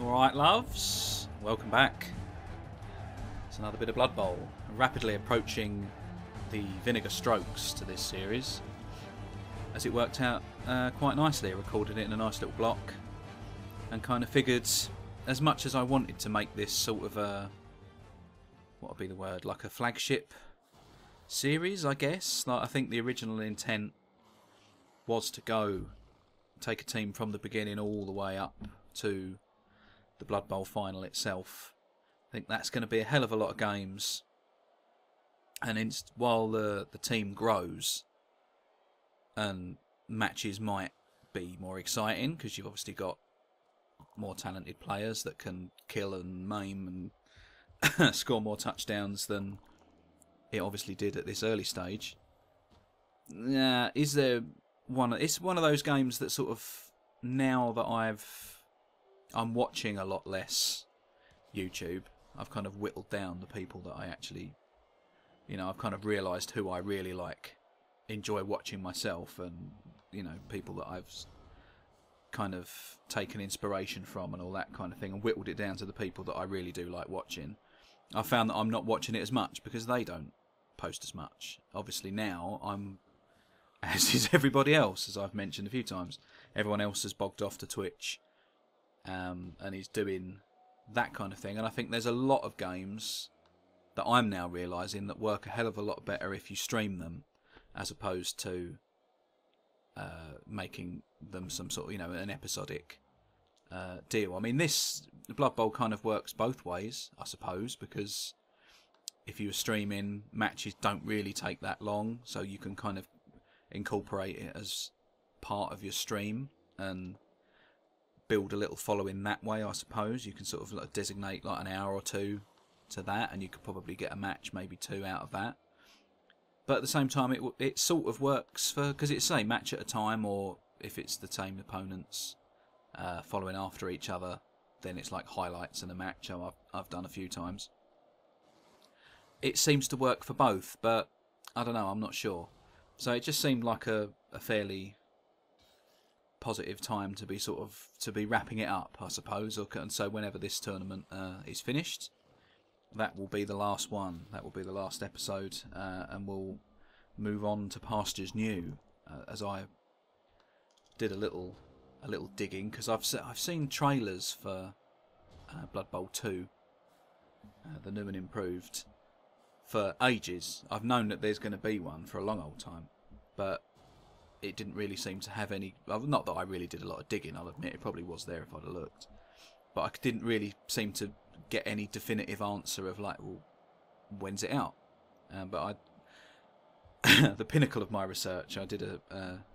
Alright, loves, welcome back. It's another bit of Blood Bowl. Rapidly approaching the vinegar strokes to this series, as it worked out quite nicely. I recorded it in a nice little block and kind of figured, as much as I wanted to make this sort of a, what would be the word, like a flagship series, I guess. Like, I think the original intent was to go take a team from the beginning all the way up to the Blood Bowl final itself. I think that's going to be a hell of a lot of games, and while the team grows and matches might be more exciting because you've obviously got more talented players that can kill and maim and score more touchdowns than it obviously did at this early stage. Is there one? It's one of those games that sort of, now that I'm watching a lot less YouTube, I've kind of whittled down the people that I actually, I've kind of realised who I really enjoy watching myself, and people that I've kind of taken inspiration from and all that kind of thing, and whittled it down to the people that I really do like watching. I found that I'm not watching it as much because they don't post as much. Obviously now I'm, as is everybody else, as I've mentioned a few times, everyone else has bogged off to Twitch, and is doing that kind of thing. And I think there's a lot of games that I'm now realising that work a hell of a lot better if you stream them, as opposed to making them some sort of, an episodic deal. I mean, this Blood Bowl kind of works both ways, I suppose, because if you were streaming, matches don't really take that long, so you can kind of incorporate it as part of your stream and build a little following that way, I suppose. You can sort of designate like an hour or two to that, and you could probably get a match, maybe two out of that. But at the same time, it sort of works for, because it's say match at a time, or if it's the same opponents following after each other, then it's like highlights in a match. I've done a few times. It seems to work for both, but I don't know, I'm not sure. So it just seemed like a fairly positive time to be wrapping it up, I suppose. And so whenever this tournament is finished, that will be the last one. That will be the last episode, and we'll move on to pastures new. As I did a little digging, because I've seen trailers for Blood Bowl 2, the new and improved, for ages. I've known that there's going to be one for a long old time, but it didn't really seem to have any. Not that I really did a lot of digging, I'll admit. It probably was there if I'd have looked, but I didn't really seem to get any definitive answer of like, well, when's it out? But the pinnacle of my research, I did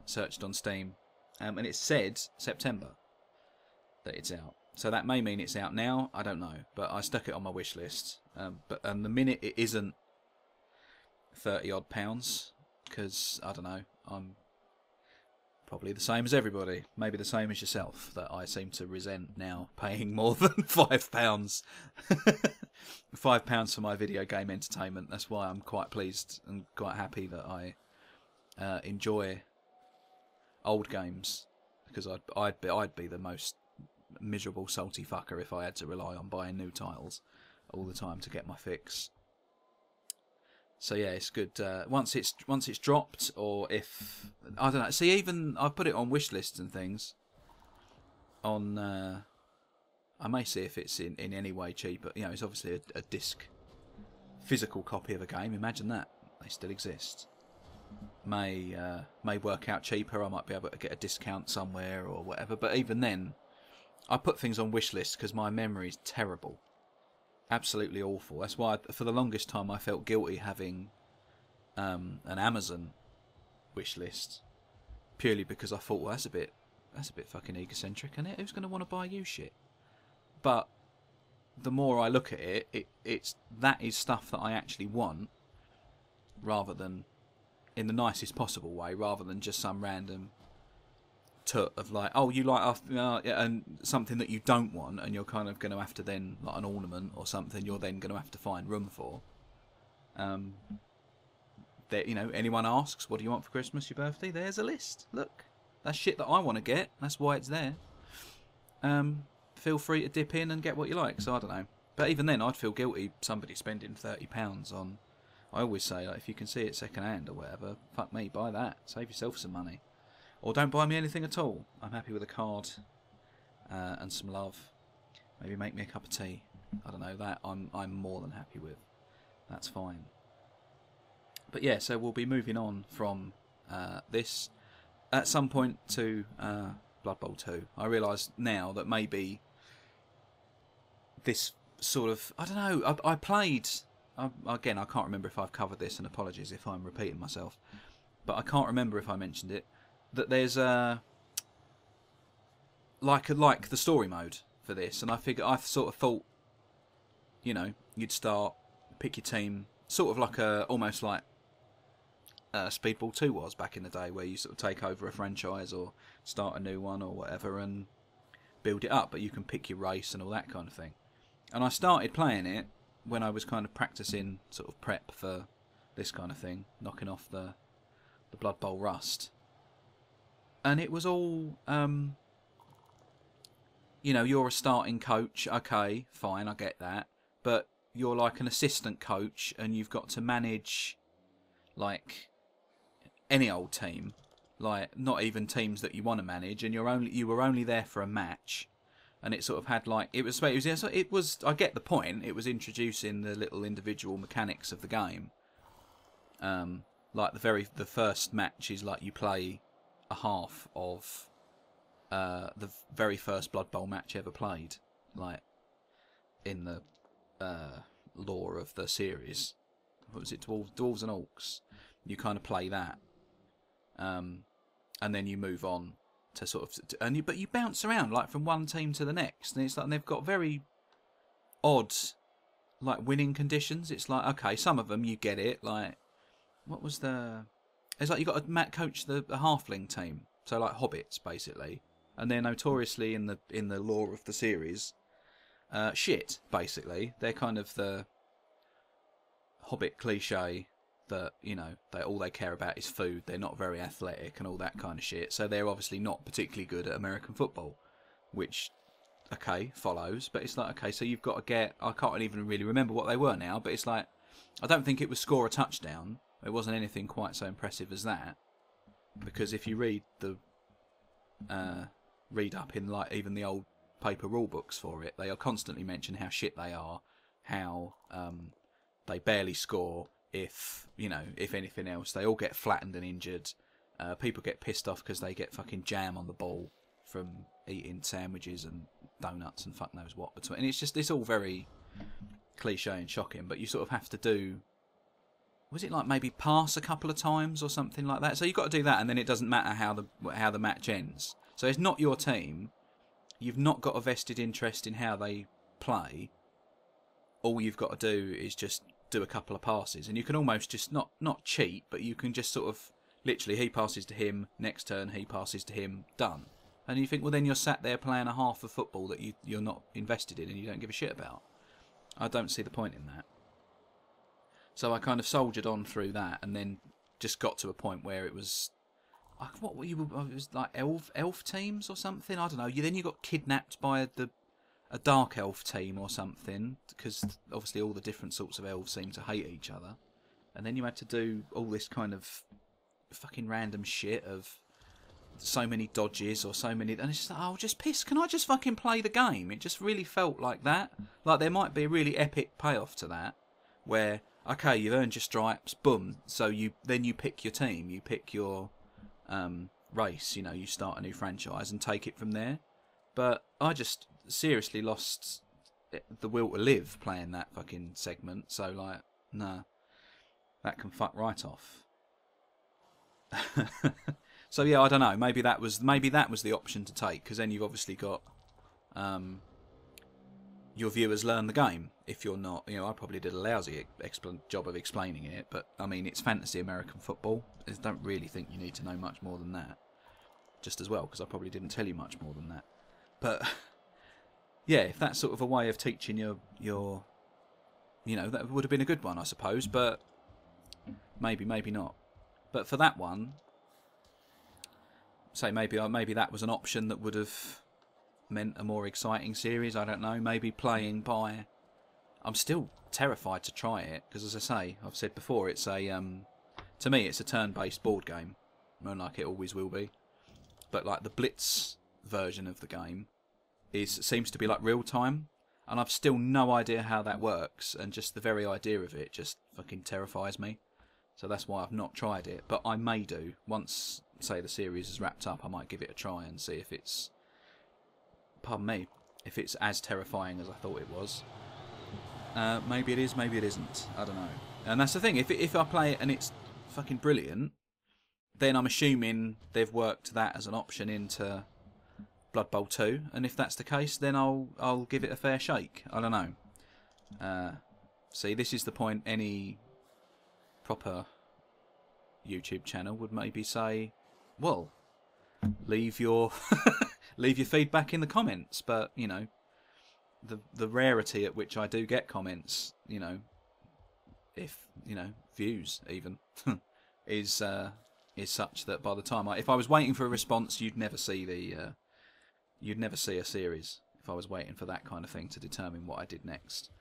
searched on Steam, and it said September that it's out. So that may mean it's out now, I don't know, but I stuck it on my wish list. And the minute it isn't £30 odd, because I don't know, I'm probably the same as everybody, maybe the same as yourself, that I seem to resent now paying more than £5. £5 for my video game entertainment. That's why I'm quite pleased and quite happy that I enjoy old games, because I'd be the most miserable salty fucker if I had to rely on buying new titles all the time to get my fix. So yeah, it's good once it's dropped, or if I don't know. See, even I've put it on wish lists and things. On I may see if it's in any way cheaper. It's obviously a disc, physical copy of a game. Imagine that, they still exist. May work out cheaper. I might be able to get a discount somewhere or whatever. But even then, I put things on wish lists because my memory is terrible. Absolutely awful. That's why for the longest time I felt guilty having an Amazon wish list, purely because I thought, well, that's a bit fucking egocentric, isn't it? Who's going to want to buy you shit? But the more I look at it, that is stuff that I actually want, rather than in the nicest possible way, rather than just some random tut of like, oh, you like and something that you don't want, and you're kind of going to have to then, like an ornament or something, you're then going to have to find room for. That anyone asks, what do you want for Christmas, your birthday? There's a list. Look, that's shit that I want to get. That's why it's there. feel free to dip in and get what you like. So I don't know. But even then, I'd feel guilty somebody spending £30 on. I always say, like, if you can see it second hand or whatever, fuck me, buy that. Save yourself some money. Or don't buy me anything at all. I'm happy with a card and some love. Maybe make me a cup of tea. I don't know, that I'm more than happy with. That's fine. But yeah, so we'll be moving on from this at some point to Blood Bowl 2. I realise now that maybe this sort of... I don't know, I played... again, I can't remember if I've covered this, and apologies if I'm repeating myself. But I can't remember if I mentioned it. That there's like the story mode for this, and I sort of thought, you know, you'd start, pick your team, sort of like almost like Speedball 2 was back in the day, where you sort of take over a franchise or start a new one or whatever and build it up, but you can pick your race and all that kind of thing. And I started playing it when I was kind of practicing sort of prep for this kind of thing, knocking off the Blood Bowl rust. And it was all, you know, you're a starting coach, okay, fine, I get that. But you're like an assistant coach, and you've got to manage, like, any old team, like not even teams that you want to manage, and you were only there for a match, and it sort of had like it was I get the point. It was introducing the little individual mechanics of the game. Like the first match is like you play a half of the very first Blood Bowl match ever played, like in the lore of the series. What was it? Dwarves and Orcs. You kind of play that, and then you move on to sort of, but you bounce around like from one team to the next, and it's like they've got very odd like winning conditions. It's like, okay, some of them you get it. Like, what was it's like you got to coach the halfling team, so like hobbits basically, and they're notoriously in the lore of the series, shit basically. They're kind of the hobbit cliche that, you know, all they care about is food. They're not very athletic and all that kind of shit. So they're obviously not particularly good at American football, which, okay, follows. But it's like, okay, so you've got to get... I can't even really remember what they were now, but it's like, I don't think it was score a touchdown. It wasn't anything quite so impressive as that. Because if you read up in like even the old paper rule books for it, they are constantly mention how shit they are, how they barely score. If anything else, they all get flattened and injured. People get pissed off because they get fucking jam on the ball from eating sandwiches and donuts and fuck knows what between. And it's all very cliche and shocking, but you sort of have to do... Was it like maybe pass a couple of times or something like that? So you've got to do that, and then it doesn't matter how the match ends. So it's not your team. You've not got a vested interest in how they play. All you've got to do is just do a couple of passes, and you can almost just not cheat, but you can just sort of literally, he passes to him, next turn he passes to him, done. And you think, well, then you're sat there playing a half of football that you're not invested in and you don't give a shit about. I don't see the point in that. So I kind of soldiered on through that, and then just got to a point where it was it was like elf teams or something, I don't know. Then you got kidnapped by a dark elf team or something, because obviously all the different sorts of elves seem to hate each other. And then you had to do all this kind of fucking random shit of so many dodges or so many... And it's just like, oh, just piss. Can I just fucking play the game? It just really felt like that. Like there might be a really epic payoff to that, where, okay, you've earned your stripes, boom. So then you pick your team, you pick your race, you start a new franchise and take it from there. But I just seriously lost the will to live playing that fucking segment. So like, nah, that can fuck right off. So yeah, I don't know. Maybe that was the option to take, because then you've obviously got your viewers learn the game. If you're not, I probably did a lousy job of explaining it, but I mean, it's fantasy American football. I don't really think you need to know much more than that. Just as well, because I probably didn't tell you much more than that. But yeah, if that's sort of a way of teaching your that would have been a good one, I suppose. But maybe not. But for that one, say maybe that was an option that would have meant a more exciting series. I don't know. Maybe playing by... I'm still terrified to try it because, as I say, I've said before, it's a to me it's a turn-based board game, like it always will be. But like the Blitz version of the game seems to be like real time, and I've still no idea how that works, and just the very idea of it just fucking terrifies me. So that's why I've not tried it. But I may do once, say, the series is wrapped up. I might give it a try and see if it's, pardon me, if it's as terrifying as I thought it was. Maybe it is, maybe it isn't. I don't know. And that's the thing. If I play it and it's fucking brilliant, then I'm assuming they've worked that as an option into Blood Bowl 2. And if that's the case, then I'll give it a fair shake. I don't know. See, this is the point any proper YouTube channel would maybe say, well, leave your leave your feedback in the comments. But you know, the rarity at which I do get comments, you know, if you know, views even is such that by the time if I was waiting for a response, you'd never see a series if I was waiting for that kind of thing to determine what I did next.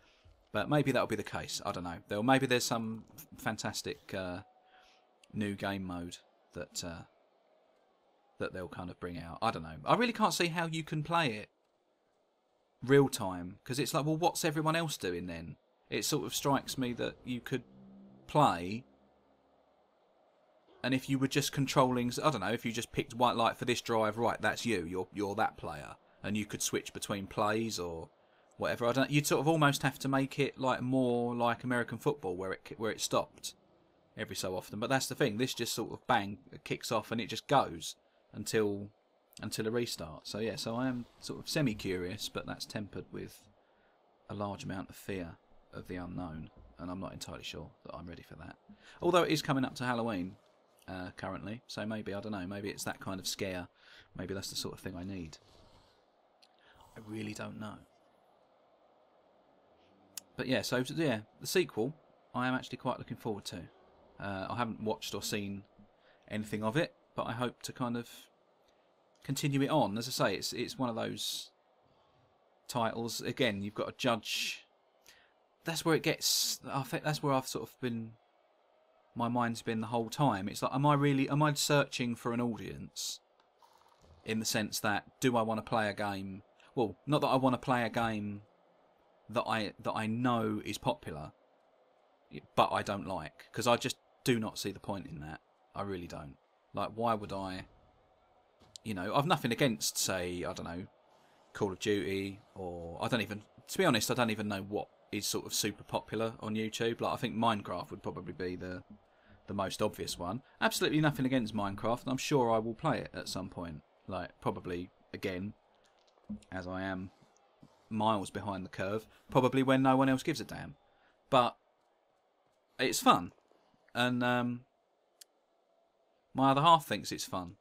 But maybe that'll be the case. I don't know. Maybe there's some fantastic new game mode that they'll kind of bring out. I don't know. I really can't see how you can play it real time, because it's like, well, what's everyone else doing then? It sort of strikes me that you could play, and if you were just controlling, I don't know, if you just picked white light for this drive, right, that's you're that player, and you could switch between plays or whatever. I don't. You'd sort of almost have to make it like more like American football, where it stopped every so often. But that's the thing. This just sort of bang, it kicks off, and it just goes until a restart. So yeah. So I am sort of semi-curious, but that's tempered with a large amount of fear of the unknown, and I'm not entirely sure that I'm ready for that. Although it is coming up to Halloween currently, so maybe, I don't know. Maybe it's that kind of scare. Maybe that's the sort of thing I need. I really don't know. But yeah, so yeah, the sequel I am actually quite looking forward to. I haven't watched or seen anything of it, but I hope to kind of continue it on. As I say, it's one of those titles. Again, you've got to judge. That's where it gets. I think that's where I've sort of been. My mind's been the whole time. It's like, am I searching for an audience? In the sense that, do I want to play a game? Well, not that I want to play a game that I know is popular, but I don't like, because I just do not see the point in that. I really don't. Like, why would I? You know, I've nothing against, say, I don't know, Call of Duty, or I don't even. To be honest, I don't even know what is sort of super popular on YouTube. Like, I think Minecraft would probably be the most obvious one. Absolutely nothing against Minecraft, and I'm sure I will play it at some point. Like, probably again, as I am miles behind the curve, probably when no one else gives a damn. But it's fun, and my other half thinks it's fun.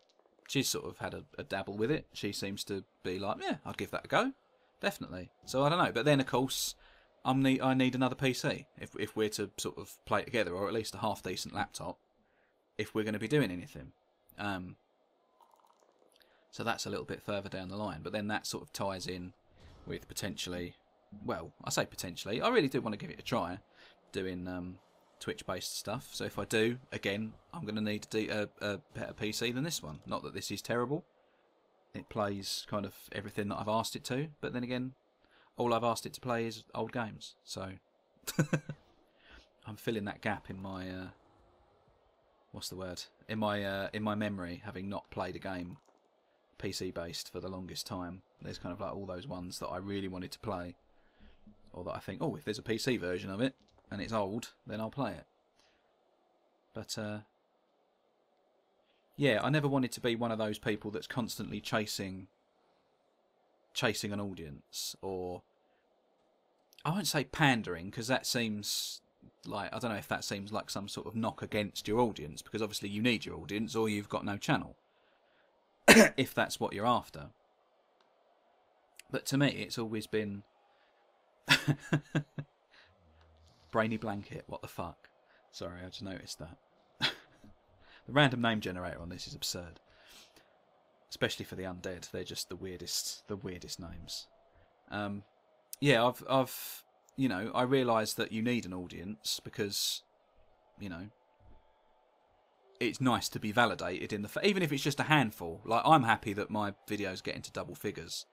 She's sort of had a dabble with it. She seems to be like, yeah, I'll give that a go, definitely. So I don't know. But then, of course, I need another PC if we're to sort of play it together, or at least a half decent laptop if we're going to be doing anything. So that's a little bit further down the line. But then that sort of ties in with potentially, well, I say potentially, I really do want to give it a try, doing Twitch-based stuff. So if I do, again, I'm going to need a better PC than this one. Not that this is terrible. It plays kind of everything that I've asked it to, but then again, all I've asked it to play is old games. So I'm filling that gap in my what's the word? In my memory, having not played a game PC based for the longest time. There's kind of like all those ones that I really wanted to play, or that I think, oh, if there's a PC version of it and it's old, then I'll play it. But yeah, I never wanted to be one of those people that's constantly chasing an audience, or I won't say pandering, because that seems like, I don't know if that seems like some sort of knock against your audience, because obviously you need your audience or you've got no channel. If that's what you're after. But to me, it's always been brainy blanket. What the fuck? Sorry, I just noticed that. The random name generator on this is absurd. especially for the undead. They're just the weirdest names. Yeah, I've you know, I realise that you need an audience because, you know, it's nice to be validated in the even if it's just a handful. Like, I'm happy that my videos get into double figures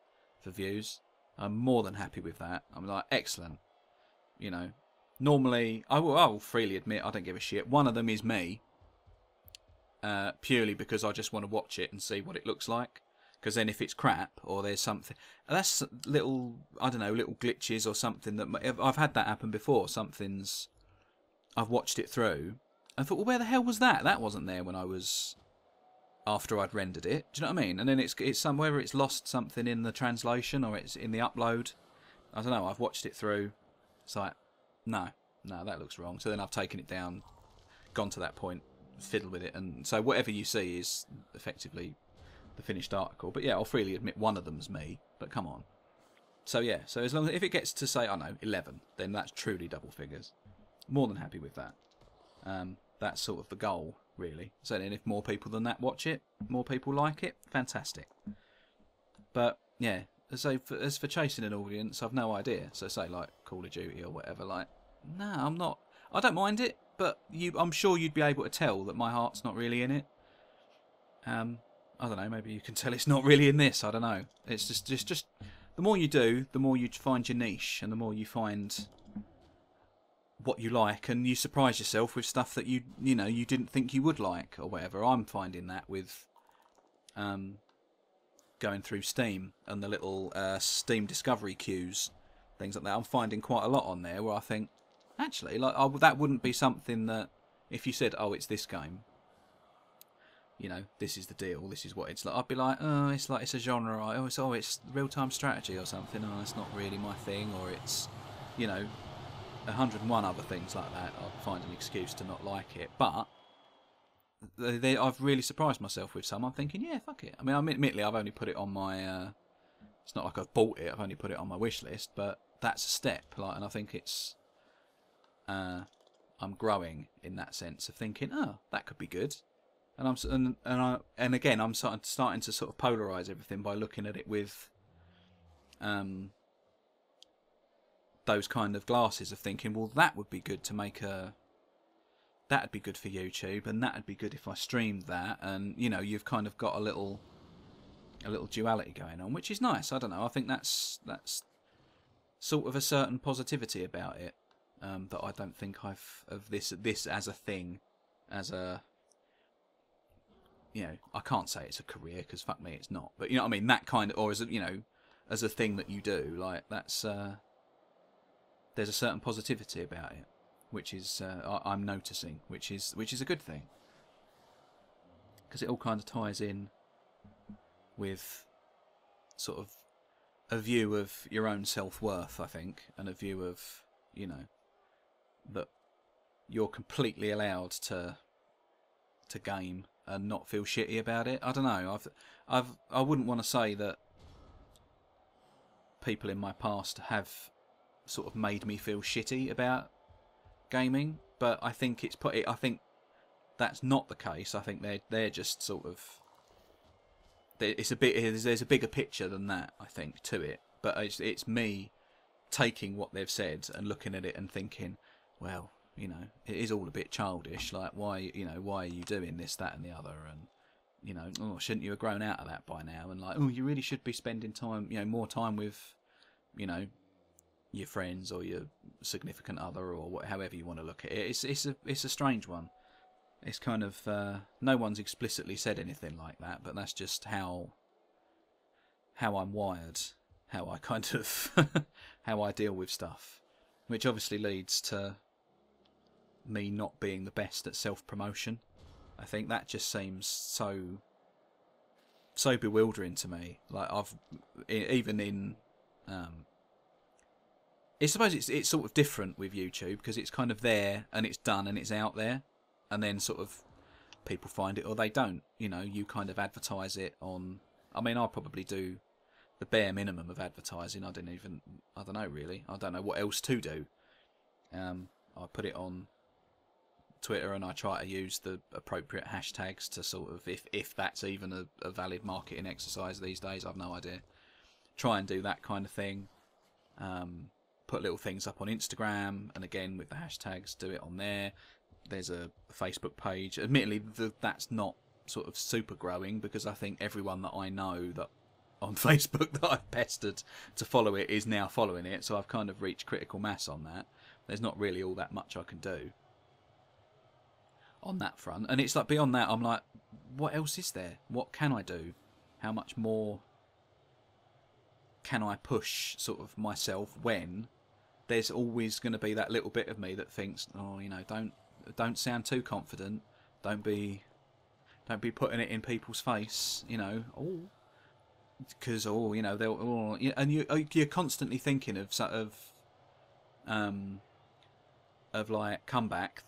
for views. I'm more than happy with that. I'm like, excellent. You know, normally I will freely admit I don't give a shit. One of them is me, purely because I just want to watch it and see what it looks like. Because then if it's crap or there's something, that's little, I don't know, little glitches or something that I've had that happen before. I've watched it through and thought, well, where the hell was that? That wasn't there when after I'd rendered it. Do you know what I mean? And then it's somewhere it's lost something in the translation or it's in the upload. I don't know. I've watched it through. It's like, no, that looks wrong. So then I've taken it down, gone to that point, fiddled with it, and so whatever you see is effectively the finished article. But yeah, I'll freely admit one of them's me. But come on. So yeah, so as long as if it gets to say, I don't know, 11, then that's truly double figures. More than happy with that. That's sort of the goal, really. So then if more people than that watch it, more people like it, fantastic. But yeah, so as for chasing an audience, I've no idea. So say like Call of Duty or whatever, like, no, I'm not. I don't mind it, but I'm sure you'd be able to tell that my heart's not really in it. I don't know, maybe you can tell it's not really in this. I don't know. It's just the more you do, the more you find your niche, and the more you find what you like, and you surprise yourself with stuff that you know you didn't think you would like or whatever. I'm finding that with going through Steam and the little Steam discovery queues, things like that. I'm finding quite a lot on there where I think, actually, like, that wouldn't be something that if you said, oh, it's this game, you know, this is the deal, this is what it's like, I'd be like, oh, it's like, it's a genre, it's real-time strategy or something, oh, it's not really my thing, or it's, you know, 101 other things like that. I'd find an excuse to not like it. But I've really surprised myself with some. I'm thinking, yeah, fuck it. I mean, admittedly, I've only put it on my... it's not like I've bought it, I've only put it on my wish list, but that's a step. Like, and I think it's... I'm growing in that sense of thinking, oh, that could be good. And again, I'm starting to sort of polarise everything by looking at it with those kind of glasses of thinking, well, that would be good to make that'd be good for YouTube, and that'd be good if I streamed that, and you know, you've kind of got a little duality going on, which is nice. I don't know. I think that's sort of a certain positivity about it that I don't think I've of this as a thing, as a, you know, I can't say it's a career because fuck me, it's not. But you know what I mean, that kind of, or as a, you know, as a thing that you do, like that's there's a certain positivity about it, which is I'm noticing, which is a good thing, because it all kind of ties in with sort of a view of your own self-worth, I think, and a view of, you know, that you're completely allowed to game and not feel shitty about it. I don't know. I wouldn't want to say that people in my past have sort of made me feel shitty about gaming, but I think I think that's not the case. I think they're just sort of, there's a bigger picture than that, I think, to it. But it's me taking what they've said and looking at it and thinking, well, you know, it is all a bit childish. Like, why are you doing this, that, and the other? And, you know, oh, shouldn't you have grown out of that by now? And like, oh, you really should be spending time, you know, more time with, you know, your friends or your significant other, or however you want to look at it. It's a strange one. It's kind of no one's explicitly said anything like that, but that's just how I'm wired, how I kind of how I deal with stuff, which obviously leads to me not being the best at self-promotion. I think that just seems so bewildering to me. Like, I've even in I suppose it's sort of different with YouTube, because it's kind of there and it's done and it's out there, and then sort of people find it or they don't. You know, you kind of advertise it on. I mean, I probably do the bare minimum of advertising. I don't know really. I don't know what else to do. I put it on Twitter, and I try to use the appropriate hashtags to sort of, if that's even a valid marketing exercise these days, I've no idea. Try and do that kind of thing. Put little things up on Instagram, and again with the hashtags, do it on there. There's a Facebook page. Admittedly, that's not sort of super growing, because I think everyone that I know that on Facebook that I've pestered to follow it is now following it, so I've kind of reached critical mass on that. There's not really all that much I can do on that front. And it's like, beyond that, I'm like, what else is there? What can I do? How much more can I push sort of myself, when there's always going to be that little bit of me that thinks, oh, you know, don't sound too confident. Don't be putting it in people's face, you know. Oh, because you know, they'll. Oh, and you're constantly thinking of sort of like comeback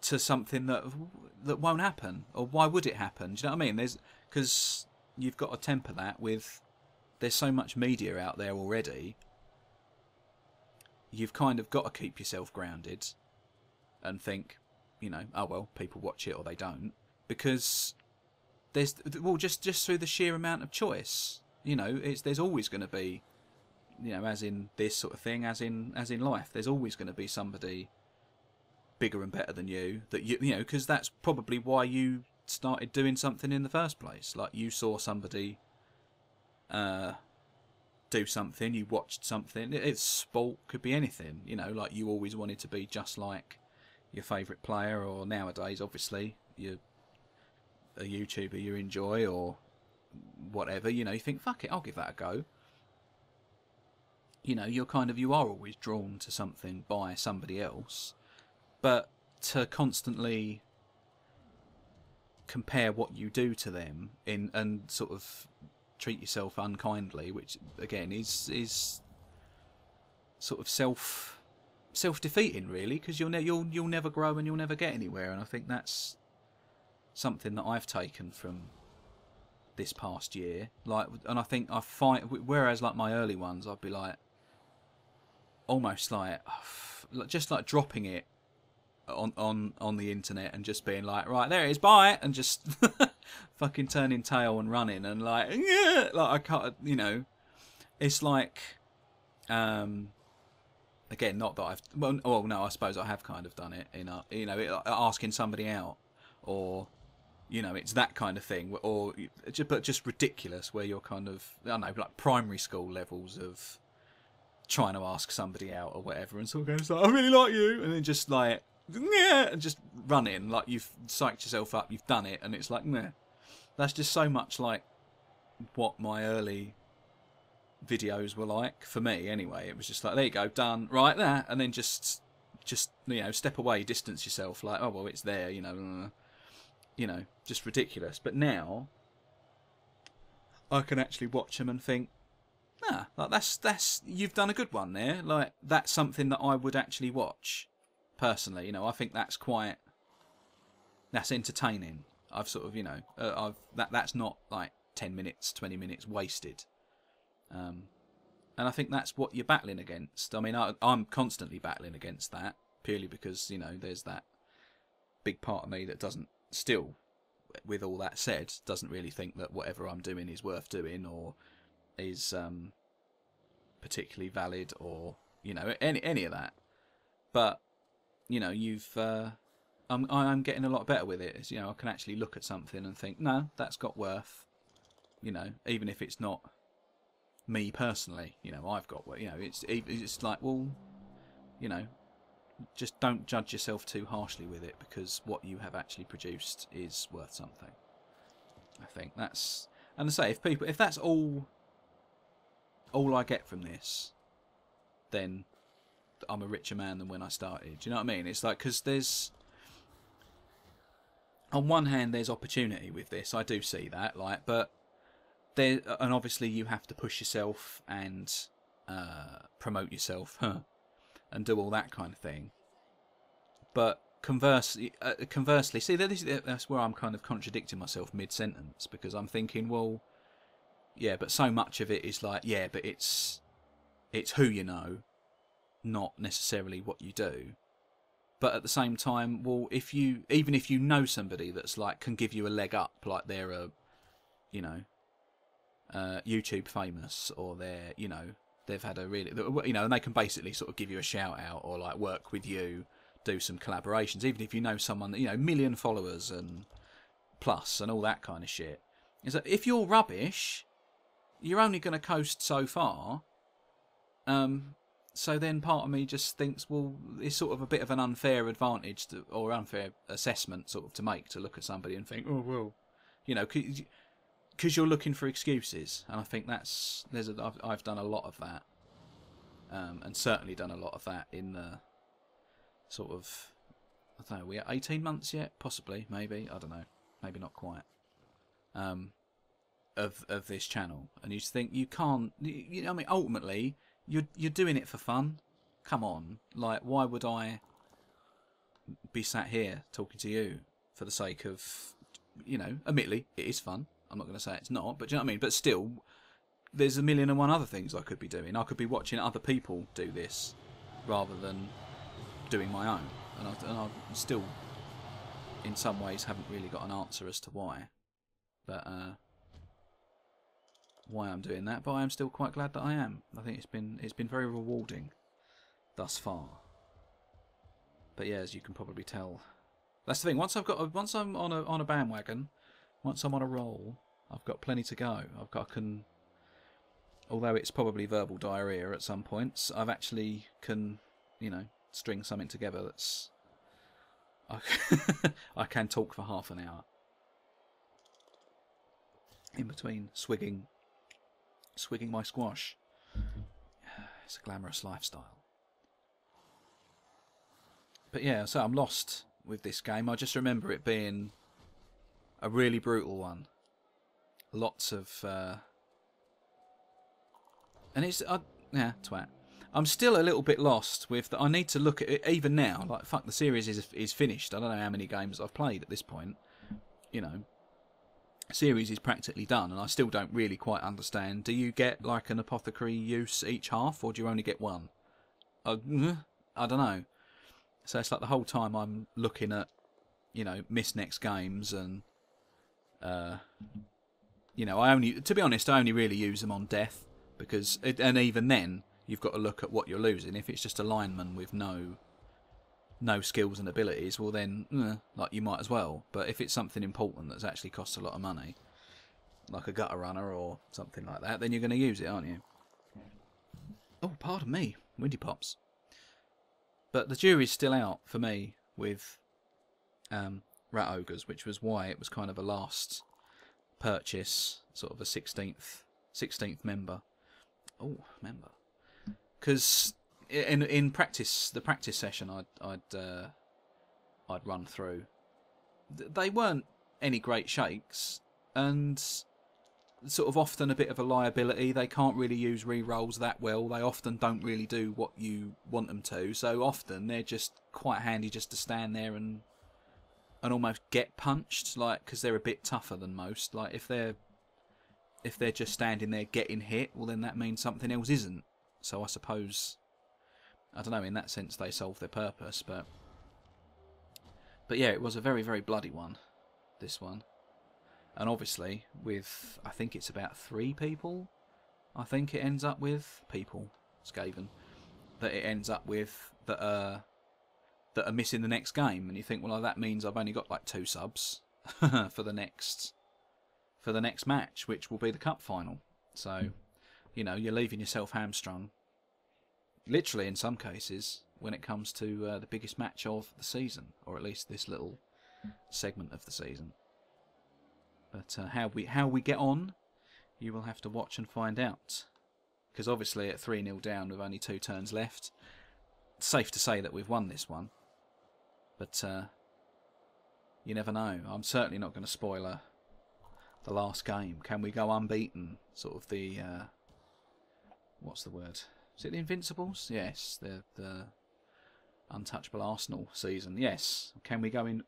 to something that won't happen, or why would it happen? Do you know what I mean? Because you've got to temper that with, there's so much media out there already. You've kind of got to keep yourself grounded and think, you know, oh well, people watch it or they don't, because there's, well, just through the sheer amount of choice, you know, there's always going to be, you know, as in this sort of thing, as in life, there's always going to be somebody bigger and better than you, that you know, because that's probably why you started doing something in the first place. Like, you saw somebody do something, you watched something. It's sport, could be anything, you know, like you always wanted to be just like your favourite player, or nowadays obviously you're a YouTuber you enjoy or whatever, you know, you think, fuck it, I'll give that a go. You know, you are always drawn to something by somebody else, but to constantly compare what you do to them and sort of treat yourself unkindly, which again is sort of self-defeating, really, because you'll never grow and you'll never get anywhere. And I think that's something that I've taken from this past year. Like, and I think I find, whereas like my early ones, I'd be like almost like just like dropping it on the internet and just being like, right, there it is, bye, and just fucking turning tail and running, and like, yeah, like I can't, you know, it's like, again, not that I've, well, no, I suppose I have kind of done it in a, you know, asking somebody out, or, you know, it's that kind of thing, or but just ridiculous, where you're kind of, I don't know, like primary school levels of trying to ask somebody out or whatever, and sort of goes like, I really like you, and then just like, yeah, and just run in, like you've psyched yourself up, you've done it, and it's like, nah. That's just so much like what my early videos were like, for me anyway. It was just like, there you go, done, right, there, and then just you know, step away, distance yourself, like, oh well, it's there, you know, just ridiculous. But now I can actually watch them and think, nah, like that's you've done a good one there. Like, that's something that I would actually watch personally. You know, I think that's entertaining. I've sort of, you know, that's not like 10 minutes, 20 minutes wasted. And I think that's what you're battling against. I mean, I'm constantly battling against that, purely because, you know, there's that big part of me that doesn't, still, with all that said, doesn't really think that whatever I'm doing is worth doing, or is particularly valid, or, you know, any of that. But, you know, I'm getting a lot better with it. It's, you know, I can actually look at something and think, no, that's got worth. You know, even if it's not me personally, you know, I've got, you know, it's like, well, you know, just don't judge yourself too harshly with it, because what you have actually produced is worth something. I think that's, and I say, if that's all I get from this, then I'm a richer man than when I started. Do you know what I mean? It's like, because there's, on one hand, there's opportunity with this. I do see that, like, but there, and obviously you have to push yourself and promote yourself, and do all that kind of thing. But conversely, see, that's where I'm kind of contradicting myself mid-sentence, because I'm thinking, well, yeah, but so much of it is like, yeah, but it's who you know, not necessarily what you do. But at the same time, well, even if you know somebody that's like can give you a leg up, like they're a, you know, YouTube famous, or they're, you know, they've had a really, you know, and they can basically sort of give you a shout out or like work with you, do some collaborations. Even if you know someone that, you know, 1 million followers and plus and all that kind of shit, is that if you're rubbish, you're only going to coast so far. So then part of me just thinks, well, it's sort of a bit of an unfair advantage or unfair assessment sort of to make, to look at somebody and think, oh, well, you know, because you're looking for excuses. And I think I've done a lot of that, and certainly done a lot of that in the sort of, I don't know, we're at 18 months yet? Possibly, maybe, I don't know, maybe not quite, of this channel. And you just think, you can't, you know, I mean, ultimately, you're doing it for fun. Come on, like, why would I be sat here talking to you for the sake of, you know, admittedly, it is fun. I'm not going to say it's not, but do you know what I mean? But still, there's 1,000,001 other things I could be doing. I could be watching other people do this rather than doing my own. And I still, in some ways, haven't really got an answer as to why. But, why I'm doing that, but I am still quite glad that I am. I think it's been very rewarding thus far. But yeah, as you can probably tell, that's the thing. Once I'm on a bandwagon, once I'm on a roll, I've got plenty to go. Although it's probably verbal diarrhea at some points, I've actually can, you know, string something together that's I can talk for half an hour in between swigging my squash. It's a glamorous lifestyle. But yeah, so I'm lost with this game. I just remember it being a really brutal one. Lots of and it's yeah, twat. I'm still a little bit lost with I need to look at it even now. Like, fuck, the series is finished. I don't know how many games I've played at this point. You know, series is practically done, and I still don't really quite understand. Do you get like an apothecary use each half, or do you only get one? I don't know. So it's like the whole time I'm looking at, you know, miss next games, and you know, to be honest, I only really use them on death, because and even then you've got to look at what you're losing. If it's just a lineman with no skills and abilities, well then, like, you might as well. But if it's something important that's actually costs a lot of money, like a gutter runner or something like that, then you're going to use it, aren't you? Oh, pardon me, windy pops. But the jury's still out for me with Rat Ogres, which was why it was kind of a last purchase, sort of a 16th member. Oh, member. Because in practice, the practice session I'd run through, they weren't any great shakes, and sort of often a bit of a liability. They can't really use re-rolls that well. They often don't really do what you want them to. So often they're just quite handy just to stand there and almost get punched, like, because they're a bit tougher than most. Like, if they're just standing there getting hit, well, then that means something else isn't. So I suppose, I don't know, in that sense they solve their purpose, but yeah, it was a very, very bloody one, this one. And obviously, with, I think it's about 3 people, I think it ends up with, Skaven, that it ends up with, that are missing the next game, and you think, well, that means I've only got like 2 subs for the next match, which will be the cup final. So, you know, you're leaving yourself hamstrung, literally in some cases, when it comes to the biggest match of the season, or at least this little segment of the season. But how we get on, you will have to watch and find out. Because obviously at 3-0 down with only 2 turns left, it's safe to say that we've won this one. But you never know. I'm certainly not going to spoiler the last game. Can we go unbeaten? Sort of the what's the word? Is it the Invincibles? Yes, the untouchable Arsenal season. Yes. Can we go in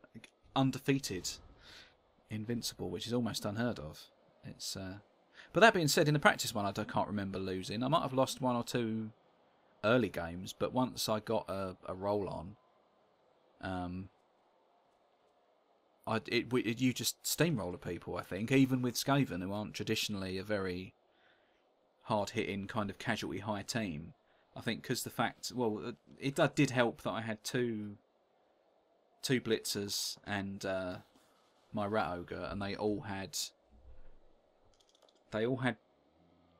undefeated, invincible, which is almost unheard of. It's but that being said, in the practice one, I can't remember losing. I might have lost 1 or 2 early games, but once I got a roll on, You just steamroller people, I think, even with Skaven, who aren't traditionally a very hard-hitting kind of casualty high team. I think because the fact, well, it did help that I had two blitzers and my rat ogre, and they all had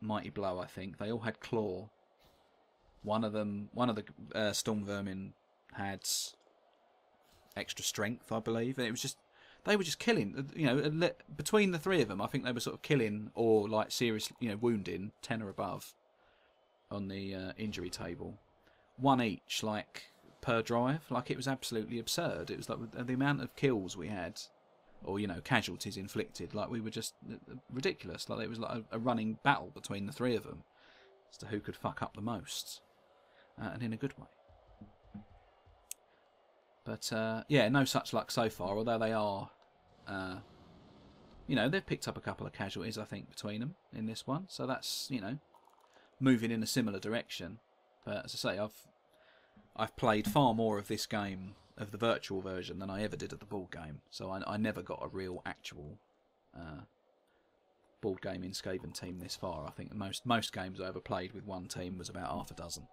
mighty blow. I think they all had claw. One of the storm vermin had extra strength, I believe, and it was just. They were just killing, between the three of them, I think they were sort of killing or, like, seriously, wounding 10 or above on the injury table. One each, like, per drive. Like, it was absolutely absurd. It was like the amount of kills we had, or, casualties inflicted, like, we were just ridiculous. Like, it was like a running battle between the three of them as to who could fuck up the most, and in a good way. But, yeah, no such luck so far, although they are, they've picked up a couple of casualties, I think, between them in this one. So that's, moving in a similar direction. But, as I say, I've played far more of this game, of the virtual version, than I ever did of the board game. So I never got a real, actual board game in Skaven team this far. I think most games I ever played with one team was about half a dozen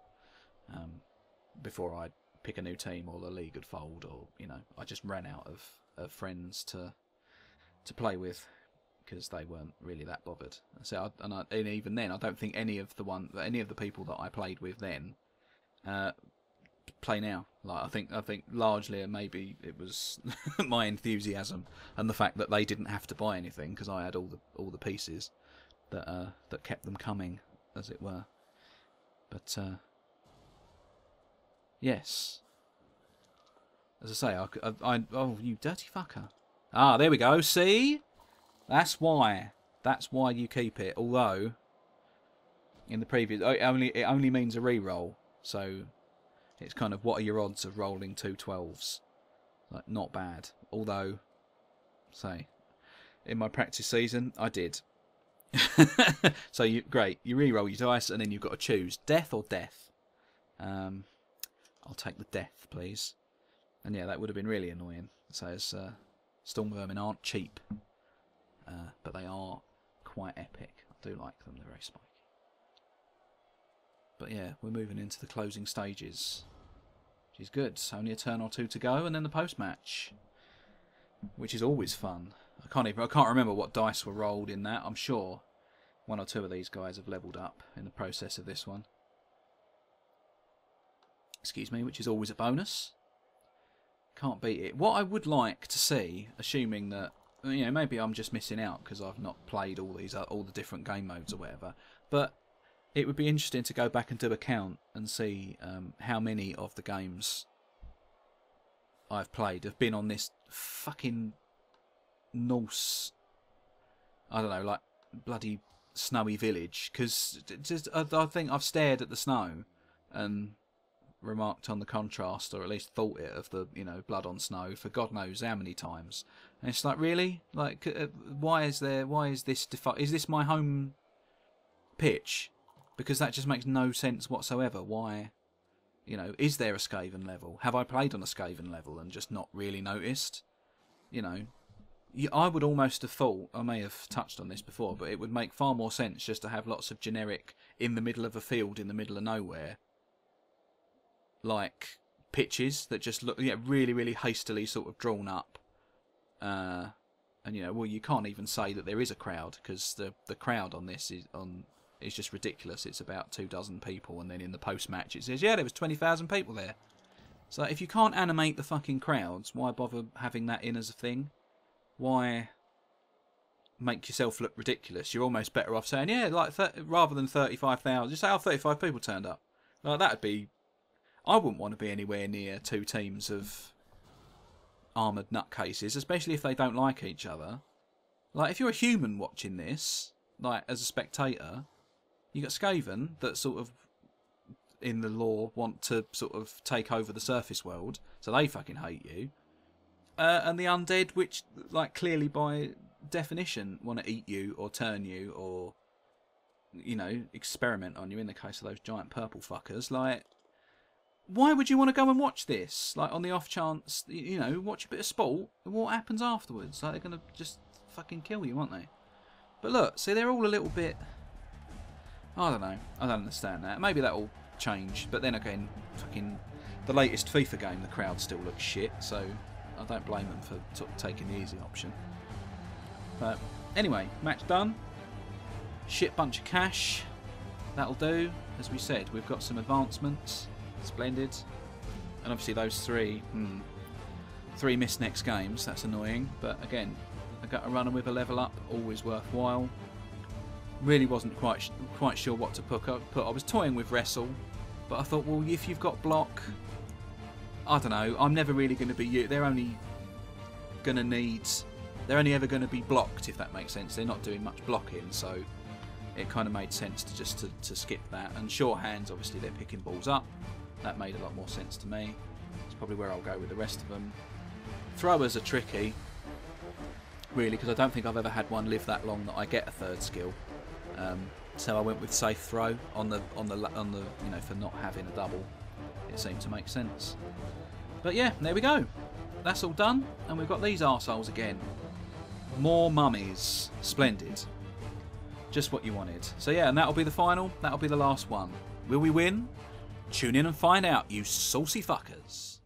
before I pick a new team or the league would fold, or I just ran out of friends to play with because they weren't really that bothered. So and even then, I don't think any of the people that I played with then play now. Like I think largely, maybe it was my enthusiasm and the fact that they didn't have to buy anything because I had all the pieces that kept them coming, as it were. But yes. As I say, oh, you dirty fucker. Ah, there we go. See? That's why. That's why you keep it. Although, in the previous, it only means a re-roll. So, it's kind of, what are your odds of rolling 2 12s? Like, not bad. Although, say, in my practice season, I did. So, great. You re-roll your dice, and then you've got to choose death or death. I'll take the death, please. And yeah, that would have been really annoying. So storm vermin aren't cheap, but they are quite epic. I do like them. They're very spiky. But yeah, we're moving into the closing stages, which is good. So only a turn or two to go, and then the post-match, which is always fun. I can't remember what dice were rolled in that. I'm sure one or two of these guys have leveled up in the process of this one. Excuse me, which is always a bonus. Can't beat it. What I would like to see, assuming that, maybe I'm just missing out because I've not played all the different game modes or whatever, but it would be interesting to go back and do a count and see how many of the games I've played have been on this fucking Norse, I don't know, like bloody snowy village, because I think I've stared at the snow and remarked on the contrast, or at least thought it of the blood on snow for God knows how many times, and it's like, really, like, why is this my home pitch? Because that just makes no sense whatsoever. Why, is there a Skaven level? Have I played on a Skaven level and just not really noticed? I would almost have thought, I may have touched on this before, but it would make far more sense just to have lots of generic, in the middle of a field, in the middle of nowhere, like pitches that just look really, really hastily sort of drawn up, and well, you can't even say that there is a crowd, because the crowd on this is just ridiculous. It's about 24 people, and then in the post match it says, yeah, there was 20,000 people there. So if you can't animate the fucking crowds, why bother having that in as a thing? Why make yourself look ridiculous? You're almost better off saying, yeah, like rather than 35,000, just say, 35 people turned up. Like, that'd be. I wouldn't want to be anywhere near two teams of armoured nutcases, especially if they don't like each other. Like, if you're a human watching this, like, as a spectator, you got Skaven that sort of, in the lore, want to sort of take over the surface world, so they fucking hate you. And the undead, which, like, clearly by definition want to eat you or turn you or, experiment on you, in the case of those giant purple fuckers. Like, why would you want to go and watch this? Like, on the off chance, you know, watch a bit of sport, and what happens afterwards? Like, they're going to just fucking kill you, aren't they? But look, see, they're all a little bit... I don't know. I don't understand that. Maybe that'll change. But then again, fucking the latest FIFA game, the crowd still looks shit, so I don't blame them for sort of taking the easy option. But anyway, match done. Shit bunch of cash. That'll do. As we said, we've got some advancements. Splendid. And obviously those three missed next games. That's annoying. But again, I got a runner with a level up. Always worthwhile. Really wasn't quite sure what to put. I was toying with wrestle, but I thought, well, if you've got block, I don't know. I'm never really going to be. They're only going to need. They're only ever going to be blocked, if that makes sense. They're not doing much blocking, so it kind of made sense to just to skip that. And short hands, obviously, they're picking balls up. That made a lot more sense to me. It's probably where I'll go with the rest of them. Throwers are tricky, really, because I don't think I've ever had one live that long that I get a third skill. So I went with safe throw on the you know, for not having a double. It seemed to make sense. But yeah, there we go. That's all done, and we've got these arseholes again. More mummies. Splendid. Just what you wanted. So yeah, and that'll be the final. That'll be the last one. Will we win? Tune in and find out, you saucy fuckers.